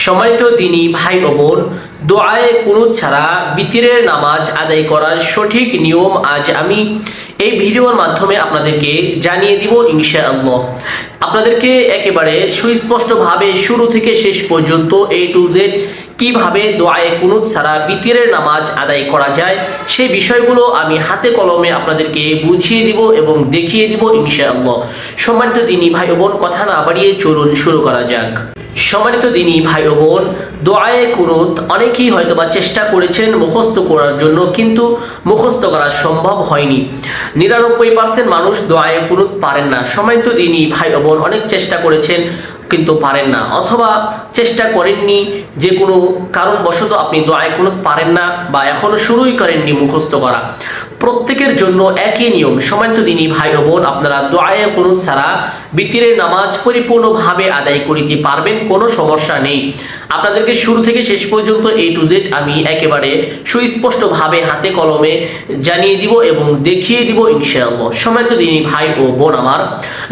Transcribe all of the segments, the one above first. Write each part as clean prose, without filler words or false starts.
সম্মানিত দিনী ভাই ও বোন, দোয়ায়ে কুনুত ছাড়া বিতিরের নামাজ আদায় করার সঠিক নিয়ম আজ আমি এই ভিডিওর মাধ্যমে আপনাদেরকে জানিয়ে দিব ইনশাআল্লাহ। আপনাদেরকে একেবারে সুস্পষ্টভাবে শুরু থেকে শেষ পর্যন্ত A to Z কিভাবে দোয়ায়ে কুনুত ছাড়া বিতিরের নামাজ আদায় করা যায় সেই বিষয়গুলো আমি হাতে কলমে আপনাদেরকে বুঝিয়ে দিব এবং দেখিয়ে দিব ইনশাআল্লাহ। সম্মানিত দিনী ভাই ও বোন, কথা না বাড়িয়ে চলুন শুরু করা যাক। সম্মানিত দিনী ভাই ও বোন, দোয়ায়ে কুনুত অনেকেই হয়তোবা চেষ্টা করেছেন মুখস্থ করার জন্য, কিন্তু মুখস্থ করা সম্ভব হয়নি। 99% মানুষ দোয়ায়ে কুনুত পারেন না। সম্মানিত দিনী ভাই ও বোন, অনেক চেষ্টা করেছেন কিন্তু পারেন না, অথবা চেষ্টা করেননি, যে কোনো কারণবশত আপনি দোয়ায়ে কুনুত পারেন না বা এখনো শুরুই করেননি মুখস্থ করা। প্রত্যেকের জন্য একই নিয়ম। সম্মানিত দিনী ভাই ও বোন, আপনারা দোয়ায়ে কুনুত ছাড়া বিতিরের নামাজ পরিপূর্ণভাবে আদায় করিতে পারবেন, কোনো সমস্যা নেই। আপনাদেরকে শুরু থেকে শেষ পর্যন্ত A to Z আমি একেবারে সুস্পষ্টভাবে হাতে কলমে জানিয়ে দিব এবং দেখিয়ে দিব ইনশাআল্লাহ। সম্মানিত দিনী ভাই ও বোন আমার,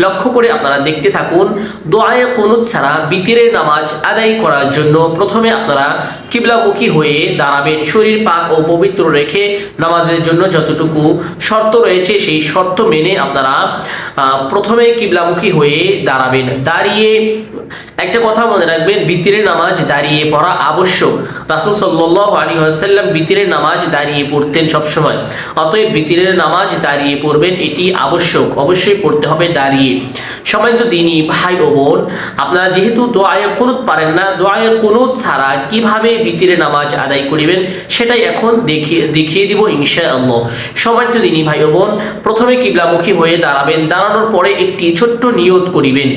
লক্ষ্য করে আপনারা দেখতে থাকুন। দোয়ায়ে কুনুত ছাড়া বিতিরের নামাজ আদায় করার জন্য প্রথমে আপনারা কিবলামুখী হয়ে দাঁড়াবেন। শরীর পাক ও পবিত্র রেখে নামাজের জন্য যতটুকু শর্ত রয়েছে সেই শর্ত মেনে আপনারা প্রথমে কিবলামুখী হয়ে দাঁড়াবেন। দাঁড়িয়ে একটা কথা মনে রাখবেন, বিতিরের নামাজ দাঁড়িয়ে পড়া আবশ্যক। রাসূল সাল্লাল্লাহু আলাইহি ওয়াসাল্লাম বিতিরের নামাজ দাঁড়িয়ে পড়তেন সবসময়। অতএব বিতিরের নামাজ দাঁড়িয়ে পড়বেন, এটি আবশ্যক, অবশ্যই পড়তে হবে দাঁড়িয়ে। সম্মানিত দিনী ভাই ও বোন, আপনারা যেহেতু দোয়ায়ে কুনুত পারেন না, দোয়ায়ে কুনুত ছাড়া কিভাবে বিতিরের নামাজ আদায় করিবেন সেটাই এখন দেখিয়ে দিব ইনশাআল্লাহ। সম্মানিত দিনী ভাই ও বোন, প্রথমে কিবলামুখী হয়ে দাঁড়াবেন। দাঁড়ানোর পরে একটি ছোট্ট নিয়ত করিবেন।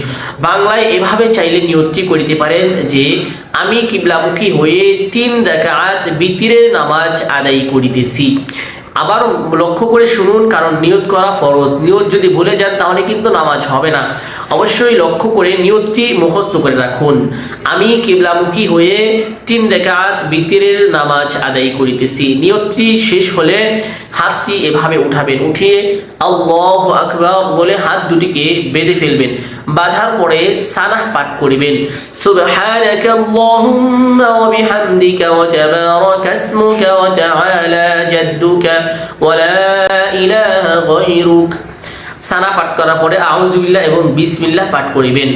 বাংলায় এভাবে চাইলে নিয়তটি করিতে পারেন যে, আমি কিবলামুখী হয়ে 3 রাকাত বিতিরের নামাজ আদায় করিতেছি। আবার লক্ষ্য করে শুনুন, কারণ নিয়ত করা ফরজ। নিয়ত যদি ভুলে যান তাহলে কিন্তু নামাজ হবে না। অবশ্যই লক্ষ্য করে নিয়তটি মুখস্থ করে রাখুন। আমি কিবলামুখী হয়ে 3 রাকাত বিতিরের নামাজ আদায় করিতেছি। নিয়তটি শেষ হলে হাতটি এভাবে উঠাবেন, উঠিয়ে আল্লাহু আকবার বলে হাত দুটিকে বেঁধে ফেলবেন। বাঁধার পরে সানাহ পাঠ করিবেন, সুবহানাকাল্লাহুম্মা ওয়া বিহামদিকা ওয়া তাবারাকা ইসমুকা ওয়া তাআলা জাদ্দুকা ওয়া লা ইলাহা গায়রুক। সানা পাঠ করার পরে আউযু বিল্লাহ এবং বিসমিল্লাহ পাঠ করিবেন।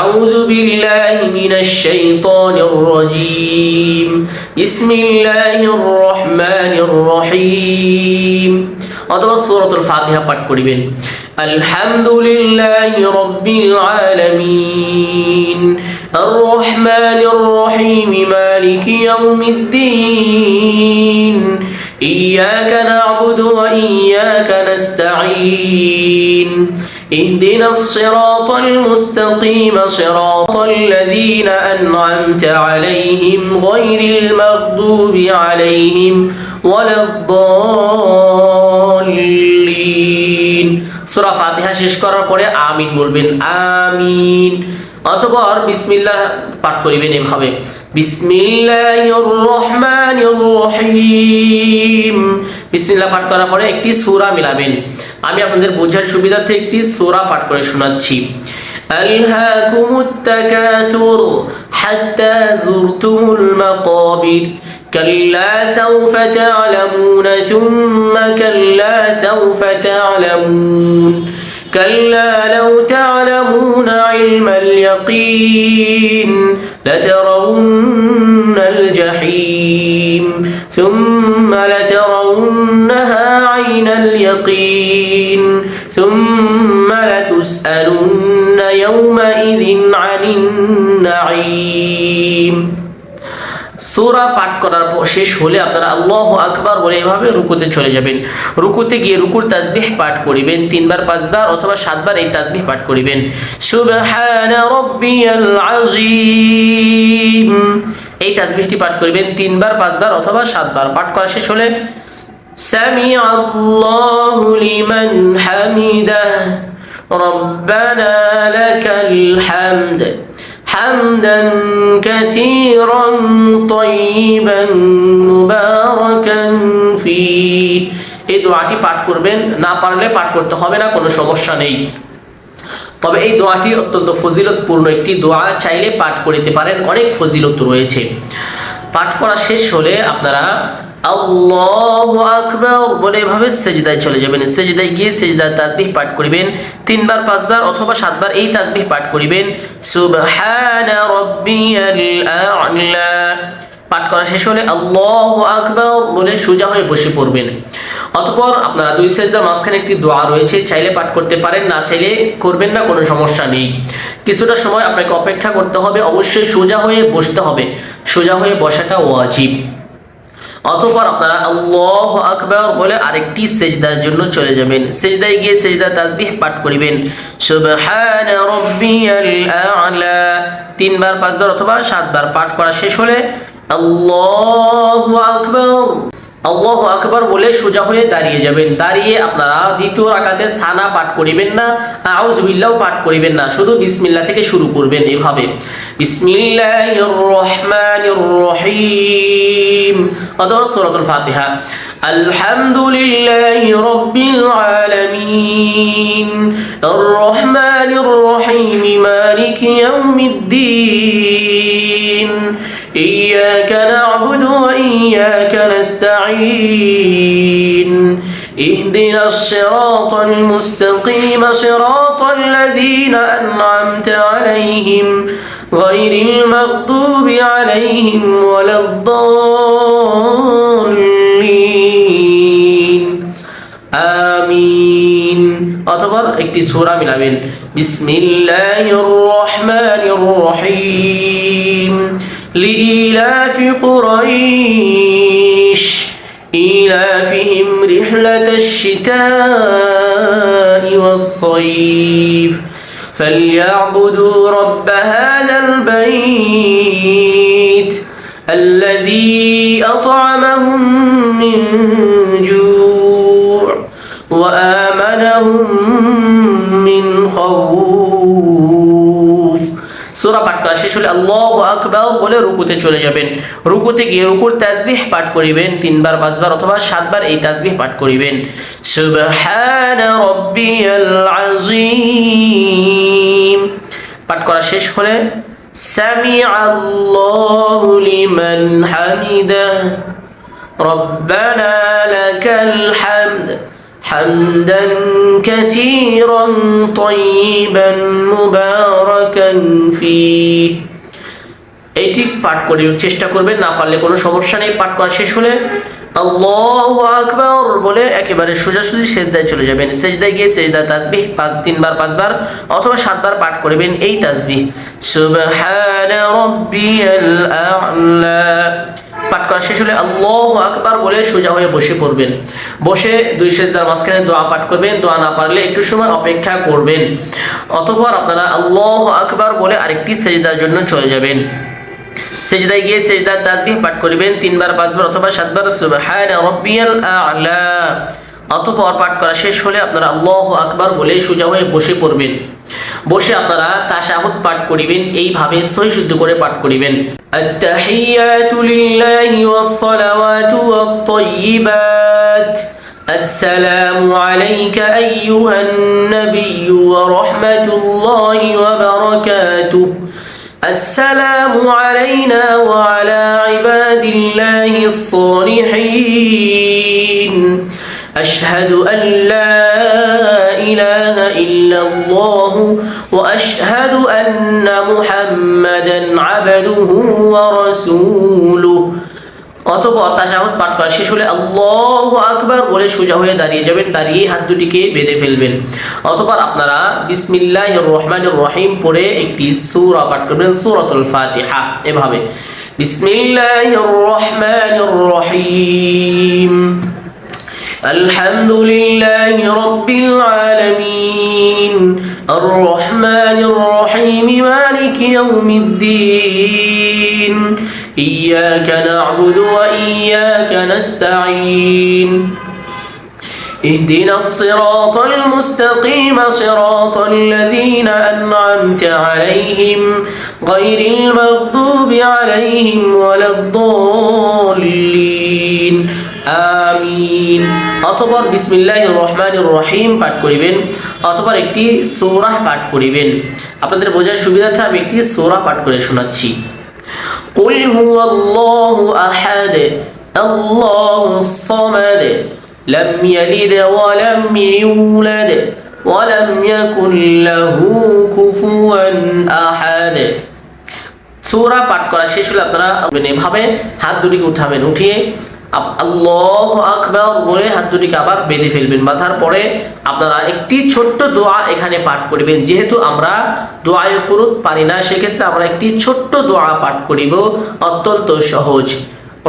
আউযু বিল্লাহি মিনাশ শাইতানির রাজীম, বিসমিল্লাহির রহমানির রহিম। অথবা সূরাতুল ফাতিহা পাঠ করিবেন। আলহামদুলিল্লাহি রাব্বিল আলামিন, আর রহমানির রহিম, মালিকি ইয়াউমিদ্দিন, ইয়্যাকা না'বুদু ওয়া ইয়্যাকা নাস্তাঈন, ইহদিনাস সিরাতাল মুস্তাকিম, সিরাতাল লাযীনা আন'আমতা আলাইহিম গায়রিল মাগদুবি আলাইহিম ওয়ালাদ-দাল্লিন। সূরা ফাতিহা শেষ করার পরে আমিন বলবেন, আমিন। অথবা বিসমিল্লাহ পাঠ করিবেন এভাবে, বিসমিল্লাহির রহমানির রহিম। বিসমিল্লাহ পাঠ করার পরে একটি সূরা মিলাবেন। আমি আপনাদের বোঝার সুবিধার্থে একটি সূরা পাঠ করে শোনাচ্ছি। আলহাকুমুত তাকাসুর হাত্তা যুরতুমুল মাকাবির, কাল্লা সাওফা তা'লামুনা সুম্মা কাল্লা সাওফা তা'লামুন, كلا لو تعلمون علم اليقين لترون الجحيم ثم لترونها عين اليقين ثم لتسألن يومئذ عن النعيم। সূরা পাঠ করার পর শেষ হলে আপনারা আল্লাহু আকবার বলে এভাবে রুকুতে চলে যাবেন। রুকুতে গিয়ে রুকুর তাসবিহ পাঠ করিবেন 3 বার 5 বার অথবা 7 বার এই তাসবিহ পাঠ করিবেন। সুবহানা রাব্বিয়াল আযীম, এই তাসবিহটি পাঠ করিবেন 3 বার 5 বার অথবা 7 বার। পাঠ করা শেষ হলে সামিআল্লাহু লিমান হামিদাহ, রব্বানা লাকাল হামদ, হামদান কাসীরান তাইয়িবান মুবারাকান ফীহ। এই দোয়াটি পাঠ করবেন, না পারলে পাঠ করতে হবে না, কোনো সমস্যা নেই। তবে এই দোয়াটি অত্যন্ত ফজিলতপূর্ণ একটি দোয়া, চাইলে পাঠ করিতে পারেন, অনেক ফজিলত রয়েছে। পাঠ করা শেষ হলে আপনারা আল্লাহু আকবার বলে এভাবে সেজদায় চলে যাবেন। সেজদায় গিয়ে সেজদার তাসবিহ পাঠ করিবেন 3 বার 5 বার অথবা 7 বার এই তাসবিহ পাঠ করিবেন। সুবহানা রাব্বিয়াল আ'লা। পাঠ করা শেষ হলে আল্লাহু আকবার বলে সোজা হয়ে বসে পড়বেন। অতঃপর আপনারা 2 সেজদার মাঝখানে একটি দোয়া রয়েছে, চাইলে পাঠ করতে পারেন, না চাইলে করবেন না, কোনো সমস্যা নেই। কিছুটা সময় আপনাকে অপেক্ষা করতে হবে, অবশ্যই সোজা হয়ে বসতে হবে, সোজা হয়ে বসাটা ওয়াজিব। অতঃপর আপনারা আল্লাহু আকবার বলে আরেকটি সেজদার জন্য চলে যাবেন। সেজদায় গিয়ে সেজদার তাসবিহ পাঠ করিবেন সুবহানা রাব্বিয়াল আ'লা 3 বার 5 বার অথবা 7 বার। পাঠ করা শেষ হলে আল্লাহু আকবার, আল্লাহু আকবার বলে সোজা হয়ে দাঁড়িয়ে যাবেন। দাঁড়িয়ে আপনারা দ্বিতীয় রাকাতে সানা পাঠ করিবেন না, আউযু বিল্লাহ পাঠ করিবেন না, শুধু বিসমিল্লাহ থেকে শুরু করবেন। এভাবে বিসমিল্লাহির রহমানির রহিম অথবা সূরাতুল ফাতিহা। আলহামদুলিল্লাহি রাব্বিল আলামিন আর রহমানির রহিম মালিকি ইয়াউমিদ্দিন ইয়্যাকা না'বুদু ওয়া ইয়্যাকা নাস্তাঈন ইহদিনাস সিরাতাল মুস্তাকিম সিরাতাল লাযীনা আন'আমতা আলাইহিম গায়রিল মাগদুবি আলাইহিম ওয়ালাদ-দাল্লিন আমিন। অথবা একটি সূরা মিলাবেন বিসমিল্লাহির রহমানির রহিম লিইলাফি কুরাইশ ইলাফিহিম রিহলাতাশ শিতাই ওয়াস-সাইফ فليعبدوا رب هذا البيت الذي أطعمهم من جوع وآمنهم من خوف। সূরা পাঠ করা শেষ হলে আল্লাহু আকবার বলে রুকুতে চলে যাবেন। রুকুতে গিয়ে রুকুর তাসবিহ পাঠ করিবেন 3 বার 5 বার অথবা 7 বার এই তাসবিহ পাঠ করিবেন সুবহানা রাব্বিয়াল আযীম। পাঠ করা শেষ হলে সামিআল্লাহু লিমান হামিদাহ রব্বানা লাকাল হামদ হামদান কাসীরান তাইয়িবান মুবারাকান ফীহ। এটি পাঠ করার চেষ্টা করবেন, না পারলে কোনো সমস্যা নেই। পাঠ করা শেষ হলে আল্লাহু আকবার বলে একেবারে সোজাসুজি সেজদায় চলে যাবেন। সেজদায় গিয়ে সেজদার তাসবিহ 3 বার 5 বার অথবা 7 বার পাঠ করবেন এই তাসবিহ সুবহানা রাব্বিয়াল আ'লা। পাঠ করা শেষ হলে আল্লাহু আকবার বলে সোজা হয়ে বসে পড়বেন। বসে 2 সেজদার মাঝখানে দোয়া পাঠ করবেন, দোয়া না পারলে একটু সময় অপেক্ষা করবেন। অতঃপর আপনারা আল্লাহু আকবার বলে আরেকটি সেজদার জন্য চলে যাবেন। সেজদায় গিয়ে সেজদার তাসবিহ পাঠ করিবেন 3 বার 5 বার অথবা 7 বার সুবহানা রাব্বিয়াল আ'লা। অতঃপর পাঠ করা শেষ হলে আপনারা আল্লাহু আকবার বলে সোজা হয়ে বসে পড়বেন। বসে আপনারা তাশাহুদ পাঠ করিবেন, এইভাবে সহি শুদ্ধ করে পাঠ করিবেন আত-তাহিয়াতু লিল্লাহি ওয়াস-সালাওয়াতু ওয়াত-তাইয়্যিবাত আসসালামু আলাইকা আইয়ুহান নাবিয়্যু ওয়া রাহমাতুল্লাহি ওয়া বারাকাতুহু السلام علينا وعلى عباد الله الصالحين أشهد أن لا إله إلا الله وأشهد أن محمدا عبده ورسوله। অতঃপর তাশাহুদ পাঠ করা শেষ হলে আল্লাহু আকবার বলে সোজা হয়ে দাঁড়িয়ে যাবেন। দাঁড়িয়ে হাত দুটিকে বেঁধে ফেলবেন। অতঃপর আপনারা বিসমিল্লাহির রহমানির রহিম পড়ে একটি সূরা পাঠ করবেন, সূরাতুল ফাতিহা। এভাবে বিসমিল্লাহির রহমানির রহিম আলহামদুলিল্লাহি রাব্বিল আলামিন আর রহমানির রহিম মালিকি ইয়াউমিদ্দিন ইয়্যাকা না'বুদু ওয়া ইয়্যাকা নাস্তাঈন ইহদিনাস সিরাতাল মুস্তাকিম সিরাতাল লাযীনা আন'আমতা আলাইহিম গায়রিল মাগদুবি আলাইহিম ওয়ালাদ-দাল্লিন আমিন। অথবা বিসমিল্লাহির রহমানির রহিম পাঠ করিবেন, অথবা একটি সূরা পাঠ করিবেন। আপনাদের বোঝার সুবিধার্থে আমি একটি সূরা পাঠ করে শোনাচ্ছি। কুল হুয়াল্লাহু আহাদ আল্লাহুস সামাদ লাম ইয়ালিদ ওয়া লাম ইউলাদ ওয়া লাম ইয়াকুল লাহু কুফুয়ান আহাদ। সূরা পাঠ করা শেষ হলে আপনারা এভাবে হাত দুটিকে উঠাবেন, উঠিয়ে আল্লাহু আকবার বলে হাত দুটিকে আবার বেঁধে ফেলবেন। বাঁধার পরে আপনারা একটি ছোট্ট দোয়া এখানে পাঠ করবেন। যেহেতু আমরা দোয়ায়ে কুনুত পারি না, সেক্ষেত্রে আমরা একটি ছোট্ট দোয়া পাঠ করিব, অত্যন্ত সহজ।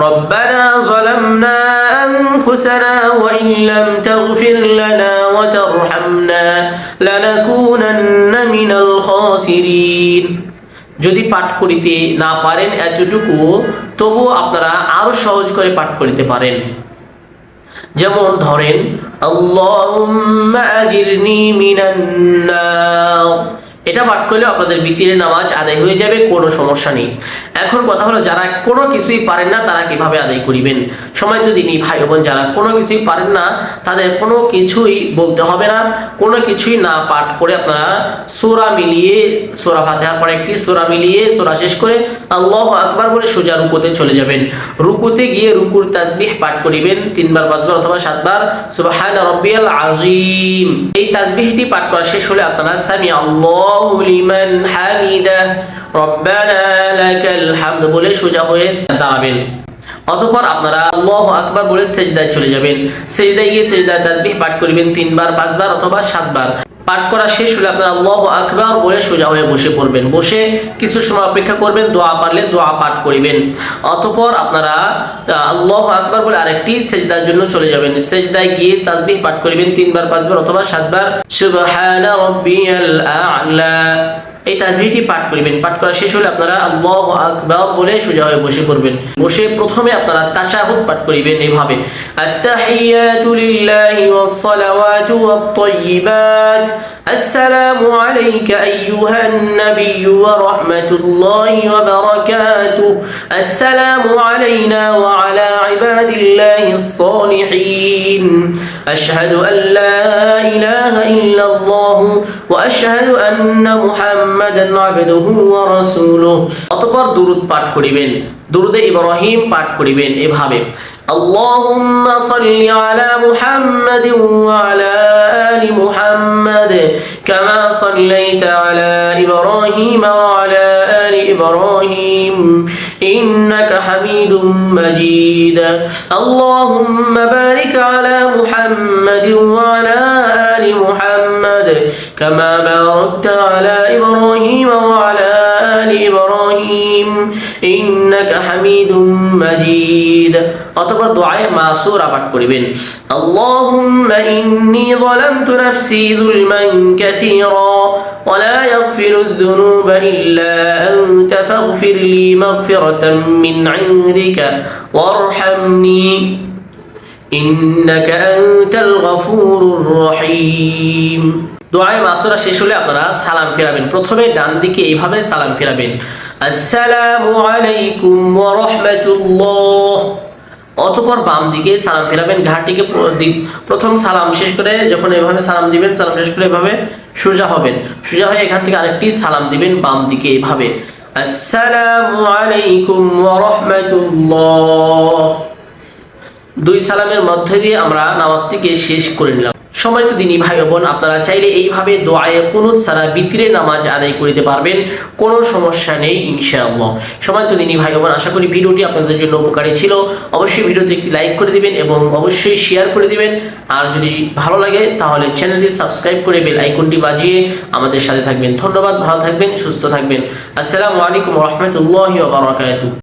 ربنا ظلمنا أنفسنا وإن لم تغفر لنا وترحمنا لنكونن من الخاسرين। যদি পাঠ করিতে না পারেন এতটুকু, তবু আপনারা আরো সহজ করে পাঠ করিতে পারেন। যেমন ধরেন আল্লাহুম্মা আজিরনি মিনান নার, এটা পাঠ করলে আপনাদের বিতিরের নামাজ আদায় হয়ে যাবে, কোনো সমস্যা নেই। এখন কথা হলো, যারা কোনো কিছুই পারেন না তারা কিভাবে আদায় করিবেন? সম্মানিত দিনী ভাই বোন, যারা কোনো কিছুই পারেন না তাদের কোনো কিছুই বলতে হবে না, কোনো কিছুই না পাঠ করে আপনারা সূরা মিলিয়ে, সূরা ফাতিহার পরে একটি সূরা মিলিয়ে সূরা শেষ করে আল্লাহু আকবার বলে সোজা রুকুতে চলে যাবেন। রুকুতে গিয়ে রুকুর তাসবিহ পাঠ করিবেন 3 বার 5 বার অথবা 7 বার সুবহান রাব্বিয়াল আযীম। এই তাসবিহটি পাঠ করা শেষ হলে আপনারা সামি আল্লাহু লিমান হামিদাহ রব্বানা লাকাল হামদ বলে সোজা হয়ে দাঁড়াবেন। অতঃপর আপনারা আল্লাহু আকবার বলে সিজদায় চলে যাবেন। সিজদায় গিয়ে সিজদায় তাসবিহ পাঠ করিবেন 3 বার 5 বার অথবা 7 বার। পাঠ করা শেষ হলে আপনারা আল্লাহু আকবার বলে সোজা হয়ে বসে পড়বেন। বসে কিছু সময় অপেক্ষা করবেন, দোয়া পারলে দোয়া পাঠ করিবেন। অতঃপর আপনারা আল্লাহু আকবার বলে আরেকটি সিজদার জন্য চলে যাবেন। সিজদায় গিয়ে তাসবিহ পাঠ করিবেন 3 বার 5 বার অথবা 7 বার সুবহানা রাব্বিয়াল আ'লা। এই তাসবিহটি পাঠ করিবেন। পাঠ করা শেষ হলে আপনারা আল্লাহু আকবার বলে সোজা হয়ে বসে পড়বেন। বসে প্রথমে আপনারা তাশাহুদ পাঠ করিবেন এভাবে, আত-তাহিয়াতু লিল্লাহি ওয়াস-সালাওয়াতু ওয়াত-তাইয়্যিবাত আসসালামু আলাইকা আইয়ুহান নাবিয়্যু ওয়া রাহমাতুল্লাহি ওয়া বারাকাতুহু আসসালামু আলাইনা ওয়া আলা ইবাদিল্লাহিস সালিহিন আশহাদু আল লা ইলাহা ইল্লাল্লাহু ওয়া আশহাদু আন্না মুহাম্মাদান আবদুহু ওয়া রাসূলুহু। অতঃপর দুরূদ পাঠ করিবেন, দুরূদে ইব্রাহিম পাঠ করিবেন এভাবে, আল্লাহুম্মা সাল্লি আলা মুহাম্মাদিন ওয়া আলা আলি মুহাম্মাদ কামা সাল্লাইতা আলা ইব্রাহিম ওয়া আলা আলি ইব্রাহিম ইন্নাকা হামিদুম মাজিদ। আল্লাহুম্মা বারিক আলা মুহাম্মাদিন ওয়া আলা আলি মুহাম্মাদ কামা বারাকতা আলা ইব্রাহিম ওয়া আলা আলি ইব্রাহিম ইন্নাকা হামিদুম মাজিদ। অতঃপর দুআয়ে মাসুরা পাঠ করিবেন, আল্লাহুম্মা ইন্নী যালামতু নাফসি যুলমান কাসীরা ওয়া লা ইয়াগফিরুয যুনুবা ইল্লা আনতা ফাগফির লি মাগফিরাতাম মিন ইনদিকা ওয়ারহামনি ইন্নাকা আনতাল গফুরুর রহিম। দুআয়ে মাসুরা শেষ হলে আপনারা সালাম ফেরাবেন। প্রথমে ডান দিকে এইভাবে সালাম ফেরাবেন, আসসালামু আলাইকুম ওয়া রাহমাতুল্লাহ। অতঃপর বাম দিকে সালাম ফেরাবেন, ঘাটটিকে প্রথম সালাম শেষ করে যখন এভাবে সালাম দিবেন, সালাম শেষ করে এভাবে সোজা হবেন। সোজা হয়ে এখান থেকে আরেকটি সালাম দিবেন বাম দিকে এভাবে, আসসালামু আলাইকুম ওয়া রাহমাতুল্লাহ। 2 সালামের মধ্যে দিয়ে আমরা নামাজটিকে শেষ করে নিলাম। সম্মানিত দিনী ভাই বোন, আপনারা চাইলে এইভাবে দোয়ায়ে কুনুত ছাড়া বিতরের নামাজ আদায় করতে পারবেন, কোনো সমস্যা নেই ইনশাআল্লাহ। সম্মানিত দিনী ভাই বোন, আশা করি ভিডিওটি আপনাদের জন্য উপকারী ছিল। অবশ্যই ভিডিওতে একটি লাইক করে দিবেন এবং অবশ্যই শেয়ার করে দিবেন। আর যদি ভালো লাগে তাহলে চ্যানেলটি সাবস্ক্রাইব করে বেল আইকনটি বাজিয়ে আমাদের সাথে থাকবেন। ধন্যবাদ, ভালো থাকবেন, সুস্থ থাকবেন। আসসালামু আলাইকুম ওয়া রাহমাতুল্লাহি ওয়া বারাকাতুহু।